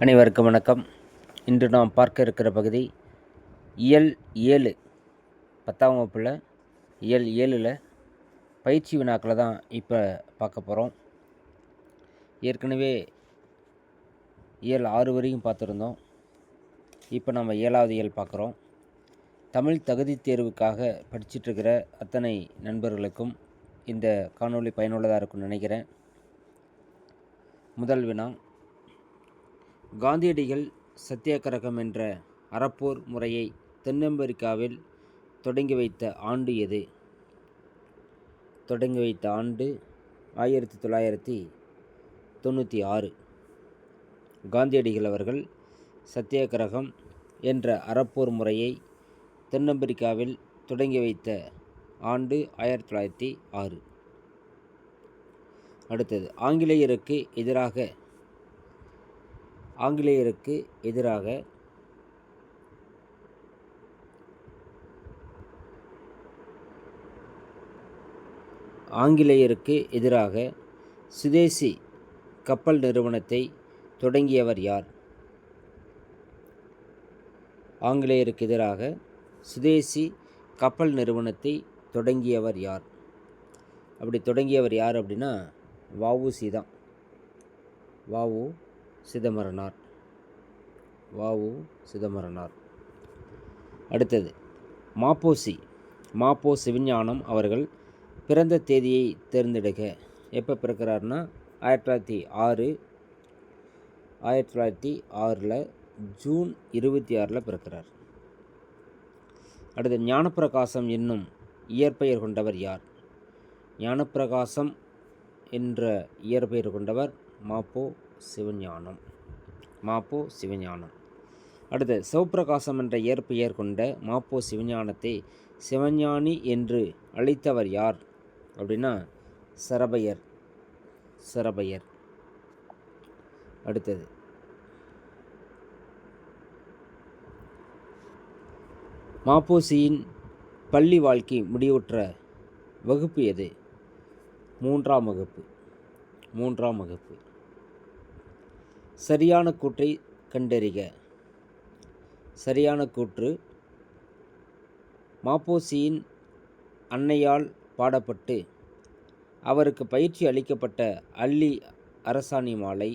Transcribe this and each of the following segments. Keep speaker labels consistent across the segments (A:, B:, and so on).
A: அனைவருக்கும் வணக்கம். இன்று நாம் பார்க்க இருக்கிற பகுதி இயல் 7 10ஆம் வகுப்பில் இயல் 7ல் பயிற்சி வினாக்களை தான் இப்போ பார்க்க போகிறோம். ஏற்கனவே இயல் 6 வரையும் பார்த்துருந்தோம். இப்போ நம்ம 7வது இயல் பார்க்குறோம். தமிழ் தகுதி தேர்வுக்காக படிச்சிட்ருக்கிற அத்தனை நண்பர்களுக்கும் இந்த காணொளி பயனுள்ளதாக இருக்கும்னு நினைக்கிறேன். முதல் வினா, காந்தியடிகள் சத்தியாகிரகம் என்ற அறப்போர் முறையை தென்னமெரிக்காவில் தொடங்கி வைத்த ஆண்டு எது? தொடங்கி வைத்த ஆண்டு 1996. காந்தியடிகள் அவர்கள் சத்தியாகிரகம் என்ற அறப்போர் முறையை தென்னமெரிக்காவில் தொடங்கி வைத்த ஆண்டு 1906. அடுத்தது, ஆங்கிலேயருக்கு எதிராக சுதேசி கப்பல் நிறுவனத்தை தொடங்கியவர் யார்? ஆங்கிலேயருக்கு எதிராக சுதேசி கப்பல் நிறுவனத்தை தொடங்கியவர் யார்? அப்படி தொடங்கியவர் யார் அப்படின்னா வ.உ.சி. தான். வ.உ. சிதம்பரனார். அடுத்தது, மாப்போ சிவஞானம் அவர்கள் பிறந்த தேதியை தேர்ந்தெடுக்க. எப்போ பிறக்கிறாருன்னா 1906 ஜூன் 26 பிறக்கிறார். அடுத்து, ஞானப்பிரகாசம் என்னும் இயற்பெயர் கொண்டவர் யார்? ஞானப்பிரகாசம் என்ற இயற்பெயர் கொண்டவர் மாப்போ சிவஞானம். அடுத்து, சிவப்பிரகாசம் என்ற இயற்பெயர் கொண்ட மாப்போ சிவஞானத்தை சிவஞானி என்று அழைத்தவர் யார் அப்படின்னா சரபையர். அடுத்தது, மாப்போசியின் பள்ளி வாழ்க்கை முடிவுற்ற வகுப்பு எது? 3ஆம் வகுப்பு. சரியான கூற்றை கண்டறிக. சரியான கூற்று, மாப்போசியின் அன்னையால் பாடப்பட்டு அவருக்கு பயிற்சி அளிக்கப்பட்ட அல்லி அரசாணி மாலை,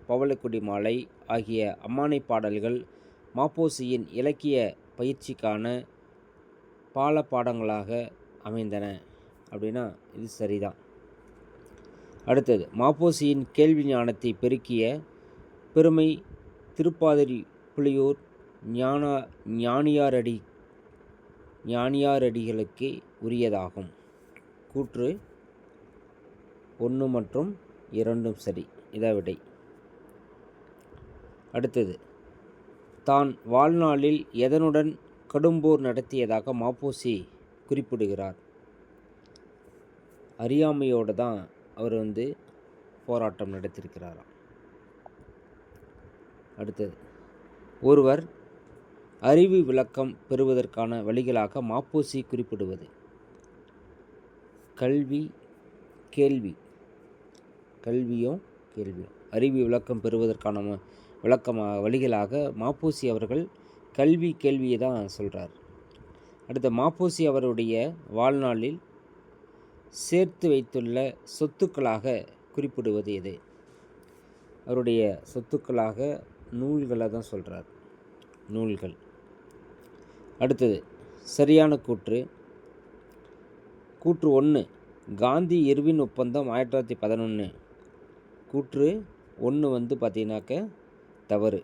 A: பவளக்குடி மாலை ஆகிய அம்மானை பாடல்கள் மாப்போசியின் இலக்கிய பயிற்சிக்கான பாடங்களாக அமைந்தன அப்படின்னா இது சரிதான். அடுத்தது, மாப்போசியின் கேள்வி ஞானத்தை பெருக்கிய பெருமை திருப்பாதிரி புலியூர் ஞானியாரடிகளுக்கே உரியதாகும். கூற்று 1 மற்றும் 2 சரி. இதை விடை. அடுத்தது, தான் வாழ்நாளில் எதனுடன் கடும்போர் நடத்தியதாக மாப்போசி குறிப்பிடுகிறார்? அறியாமையோடு தான் அவர் போராட்டம் நடத்தியிருக்கிறாராம். அடுத்தது, ஒருவர் அறிவு விளக்கம் பெறுவதற்கான வழிகளாக மாப்போசி குறிப்பிடுவது? கல்வியும் கேள்வியும். அறிவு விளக்கம் பெறுவதற்கான வழிகளாக மாப்போசி அவர்கள் கேள்வியை தான் சொல்கிறார். அடுத்த, மாப்போசி அவருடைய வாழ்நாளில் சேர்த்து வைத்துள்ள சொத்துக்களாக குறிப்பிடுவது எது? அவருடைய சொத்துக்களாக நூல்களை தான் சொல்கிறார். நூல்கள். அடுத்தது, சரியான கூற்று 1, காந்தி இர்வின் ஒப்பந்தம் 1911. கூற்று 1 பார்த்தீங்கன்னாக்க தவறு.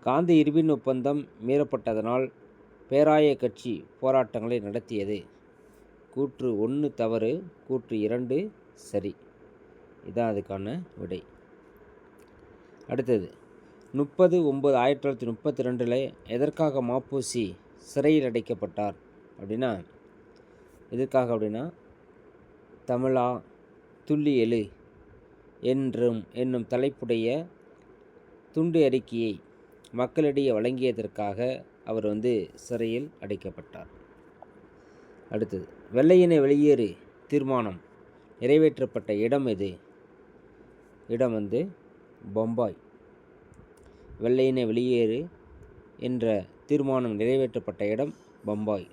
A: காந்தி இர்வின் ஒப்பந்தம் மீறப்பட்டதனால் பேராய கட்சி போராட்டங்களை நடத்தியது. கூற்று 1 தவறு. கூற்று 2 சரி. இதான் அதுக்கான விடை. அடுத்தது, 30/9/1932 எதற்காக மாப்போசி சிறையில் அடைக்கப்பட்டார் அப்படின்னா தமிழா துள்ளி எழு என்னும் தலைப்புடைய துண்டு அறிக்கையை மக்களிடையே வழங்கியதற்காக அவர் சிறையில் அடைக்கப்பட்டார். அடுத்தது, வெள்ளையனே வெளியேறு தீர்மானம் நிறைவேற்றப்பட்ட இடம் எது? இடம் பம்பாய். வெள்ளையனே வெளியேறு என்ற தீர்மானம் நிறைவேற்றப்பட்ட இடம் பம்பாய்.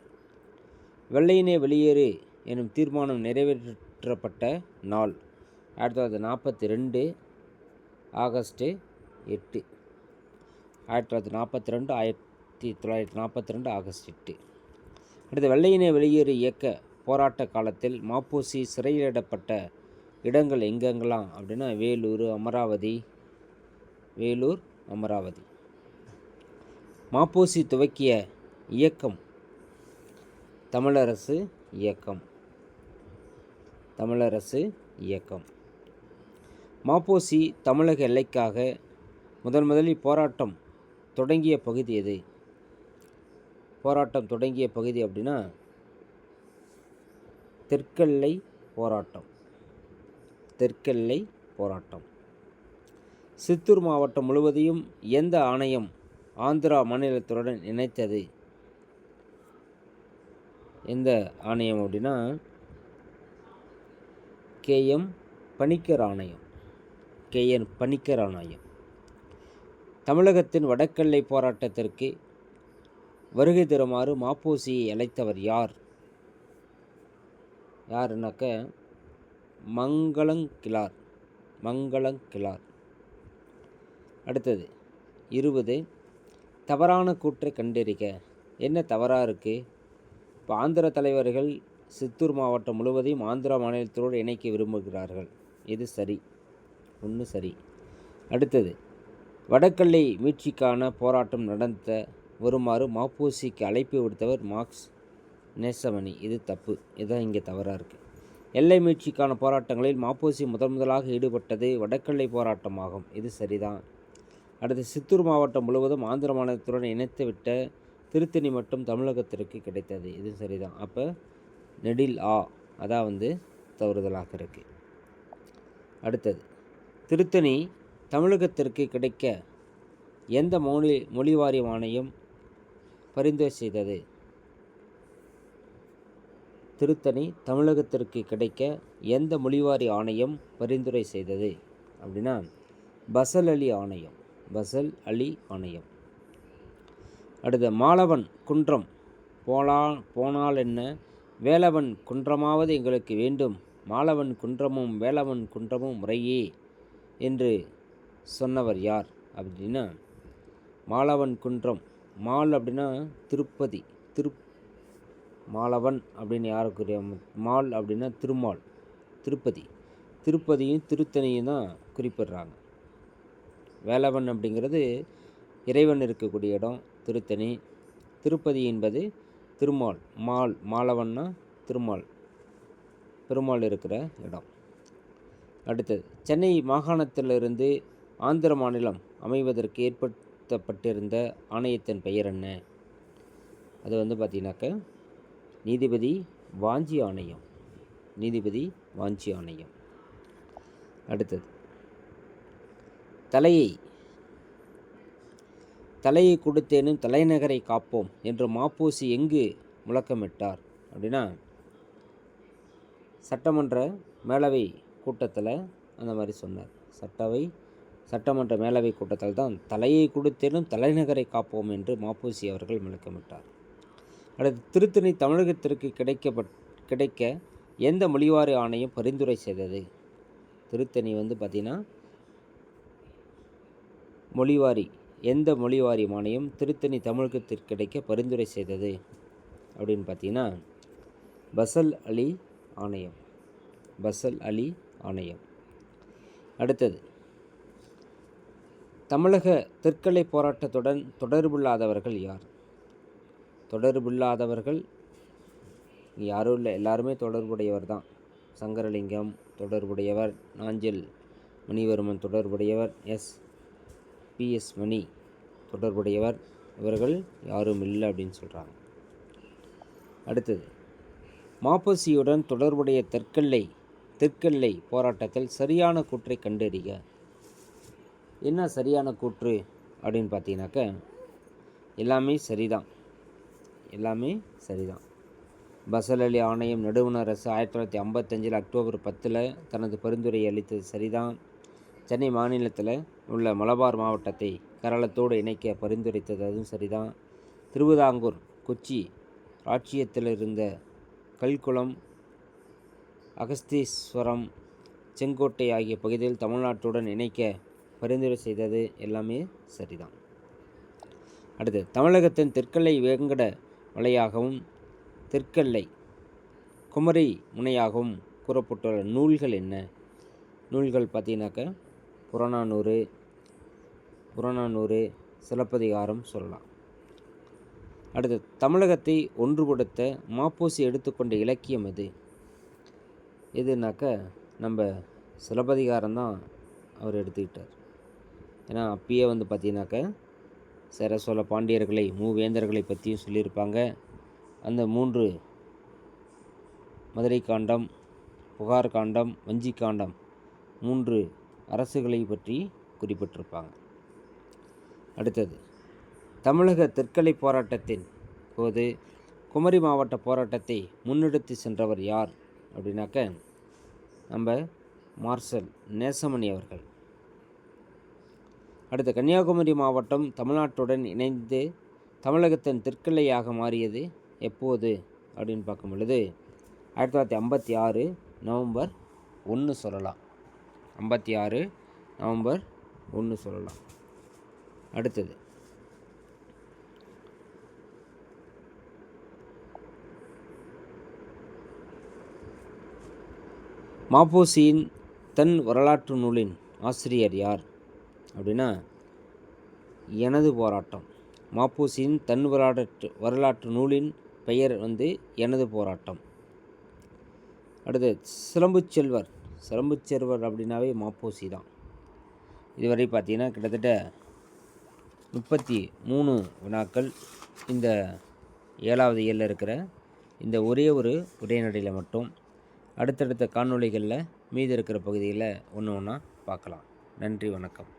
A: வெள்ளையனே வெளியேறு எனும் தீர்மானம் நிறைவேற்றப்பட்ட நாள் 1942 ஆகஸ்ட் 8. 1942 ஆகஸ்ட் 8. அடுத்து ஆகஸ்ட் 8. அடுத்து வெளியேறு இயக்க போராட்ட காலத்தில் மாப்போசி சிறையிலிடப்பட்ட இடங்கள் எங்கெங்கெல்லாம் அப்படின்னா வேலூர், அமராவதி. மாப்போசி துவக்கிய இயக்கம் தமிழரசு இயக்கம். மாப்போசி தமிழக எல்லைக்காக முதலில் போராட்டம் தொடங்கிய பகுதி எது? போராட்டம் தொடங்கிய பகுதி அப்படின்னா தெற்கெல்லை போராட்டம். சித்தூர் மாவட்டம் முழுவதையும் எந்த ஆணையம் ஆந்திரா மாநிலத்துடன் இணைத்தது? எந்த ஆணையம் அப்படின்னா KM பணிக்கர் ஆணையம். தமிழகத்தின் வடக்கெல்லை போராட்டத்திற்கு வருகை தருமாறு மாப்போசியை அழைத்தவர் யாருன்னாக்க மங்களங்கிழார். அடுத்தது 20 தவறான கூற்றை கண்டறிக. என்ன தவறாக இருக்குது? இப்போ ஆந்திர தலைவர்கள் சித்தூர் மாவட்டம் முழுவதையும் ஆந்திரா மாநிலத்தோடு இணைக்க விரும்புகிறார்கள். இது சரி, ஒன்று சரி. அடுத்தது வடக்கெல்லை மீட்சிக்கான போராட்டம் நடத்த வருமாறு மாப்போசிக்கு அழைப்பு விடுத்தவர் மார்க்ஸ் நேசமணி. இது தப்பு, இதுதான் இங்கே தவறாக இருக்குது. எல்லை மீட்சிக்கான போராட்டங்களில் மாப்போசி முதலாக ஈடுபட்டது வடக்கெல்லை போராட்டமாகும். இது சரிதான். அடுத்து சித்தூர் மாவட்டம் முழுவதும் ஆந்திர மாநிலத்துடன் இணைத்துவிட்ட திருத்தணி மட்டும் தமிழகத்திற்கு கிடைத்தது. இது சரிதான். அப்போ நெடில் அதான் தவறுதலாக இருக்குது. அடுத்தது திருத்தணி தமிழகத்திற்கு கிடைக்க எந்த மொழிவாரி ஆணையம் பரிந்துரை செய்தது? திருத்தணி தமிழகத்திற்கு கிடைக்க எந்த மொழிவாரி ஆணையம் பரிந்துரை செய்தது அப்படின்னா பசல் அலி ஆணையம். அடுத்து மாலவன் குன்றம் போனால் என்ன, வேலவன் குன்றமாவது எங்களுக்கு வேண்டும், மாலவன் குன்றமும் வேலவன் குன்றமும் முறையே என்று சொன்னவர் யார் அப்படின்னா மாலவன் குன்றம். மால் அப்படின்னா திருப்பதி, மாலவன் அப்படின்னு யாருக்குரிய மால் அப்படின்னா திருப்பதியும் திருத்தணியும் தான் குறிப்பிடுறாங்க. வேலவன் அப்படிங்கிறது இறைவன் இருக்கக்கூடிய இடம் திருத்தணி, திருப்பதி என்பது திருமால், மாலவன்னா பெருமாள் இருக்கிற இடம். அடுத்தது சென்னை மாகாணத்திலிருந்து ஆந்திர மாநிலம் அமைவதற்கு ஏற்படுத்தப்பட்டிருந்த ஆணையத்தின் பெயர் என்ன? அது பார்த்தீங்கன்னாக்க நீதிபதி வாஞ்சி ஆணையம். அடுத்தது தலையை கொடுத்தேனும் தலைநகரை காப்போம் என்று மாப்போசி எங்கு முழக்கமிட்டார் அப்படின்னா சட்டமன்ற மேலவை கூட்டத்தில் அந்த மாதிரி சொன்னார். சட்டமன்ற மேலவை கூட்டத்தில் தான் தலையை கொடுத்தேனும் தலைநகரை காப்போம் என்று மாப்போசி அவர்கள் முழக்கமிட்டார். அடுத்து திருத்தணி தமிழகத்திற்கு கிடைக்க எந்த மொழிவாரி ஆணையம் பரிந்துரை செய்தது? திருத்தணி பார்த்திங்கன்னா எந்த மொழிவாரி ஆணையம் திருத்தணி தமிழகத்திற்கு கிடைக்க பரிந்துரை செய்தது அப்படின்னு பார்த்தீங்கன்னா பசல் அலி ஆணையம். அடுத்தது தமிழக தெற்கெல்லை போராட்டத்துடன் தொடர்பில்லாதவர்கள் யார்? தொடர்பில்லாதவர்கள் யாரும் இல்லை, எல்லாருமே தொடர்புடையவர் தான். சங்கரலிங்கம் தொடர்புடையவர், நாஞ்சில் மணிவர்மன் தொடர்புடையவர், PS மணி தொடர்புடையவர். இவர்கள் யாரும் இல்லை அப்படின்னு சொல்கிறாங்க. அடுத்தது மாப்போசியுடன் தொடர்புடைய தெற்கெல்லை போராட்டத்தில் சரியான கூற்றை கண்டறிக. என்ன சரியான கூற்று அப்படின்னு பார்த்தீங்கன்னாக்க எல்லாமே சரிதான். பசல் அலி ஆணையம் நடுவண் அரசு 1955 அக்டோபர் 10 தனது பரிந்துரையை அளித்தது சரிதான். சென்னை மாநிலத்தில் உள்ள மலபார் மாவட்டத்தை கேரளத்தோடு இணைக்க பரிந்துரைத்தது, அதுவும் சரிதான். திருவிதாங்கூர் கொச்சி ராச்சியத்தில் இருந்த கல்குளம், அகஸ்தீஸ்வரம், செங்கோட்டை ஆகிய பகுதியில் தமிழ்நாட்டுடன் இணைக்க பரிந்துரை செய்தது, எல்லாமே சரிதான். அடுத்து, தமிழகத்தின் தெற்கெல்லை வேங்கட மலையாகவும் தெற்கெல்லை குமரி முனையாகவும் கூறப்பட்டுள்ள நூல்கள் என்ன? நூல்கள் பார்த்தீங்கன்னாக்க புறநானூறு, சிலப்பதிகாரம் சொல்லலாம். அடுத்து, தமிழகத்தை ஒன்றுபடுத்த மாப்போசி எடுத்துக்கொண்ட இலக்கியம் எது? எதுனாக்க நம்ம சிலப்பதிகாரம் தான் அவர் எடுத்துக்கிட்டார். ஏன்னா அப்பயே பார்த்தீங்கன்னாக்க சேர சோழ பாண்டியர்களை, மூவேந்தர்களை பற்றியும் சொல்லியிருப்பாங்க. அந்த 3 மதுரை காண்டம், புகார் காண்டம், வஞ்சி காண்டம் 3 அரசுகளை பற்றி குறிப்பிட்டிருப்பாங்க. அடுத்தது, தமிழக தெற்கலை போராட்டத்தின் போது குமரி மாவட்ட போராட்டத்தை முன்னெடுத்து சென்றவர் யார் அப்படின்னாக்க நம்ம மார்ஷல் நேசமணி அவர்கள். அடுத்து, கன்னியாகுமரி மாவட்டம் தமிழ்நாட்டுடன் இணைந்து தமிழகத்தின் தெற்கெல்லையாக மாறியது எப்போது அப்படின்னு பார்க்கும் பொழுது 1956 நவம்பர் 1 சொல்லலாம். 56 நவம்பர் 1 சொல்லலாம். அடுத்தது, மாப்போசியின் தன் வரலாற்று நூலின் ஆசிரியர் யார் அப்படின்னா எனது போராட்டம். மாப்போசியின் தன் வரலாற்று நூலின் பெயர் எனது போராட்டம். அடுத்து, சிலம்புச்செல்வர் அப்படின்னாவே மாப்போசி தான். இதுவரை பார்த்தீங்கன்னா கிட்டத்தட்ட 33 வினாக்கள் இந்த 7வது இயலில் இருக்கிற இந்த ஒரே ஒரு உரைநடையில் மட்டும். அடுத்தடுத்த காணொளிகளில் மீதி இருக்கிற பகுதியில் ஒன்று ஒன்றா பார்க்கலாம். நன்றி, வணக்கம்.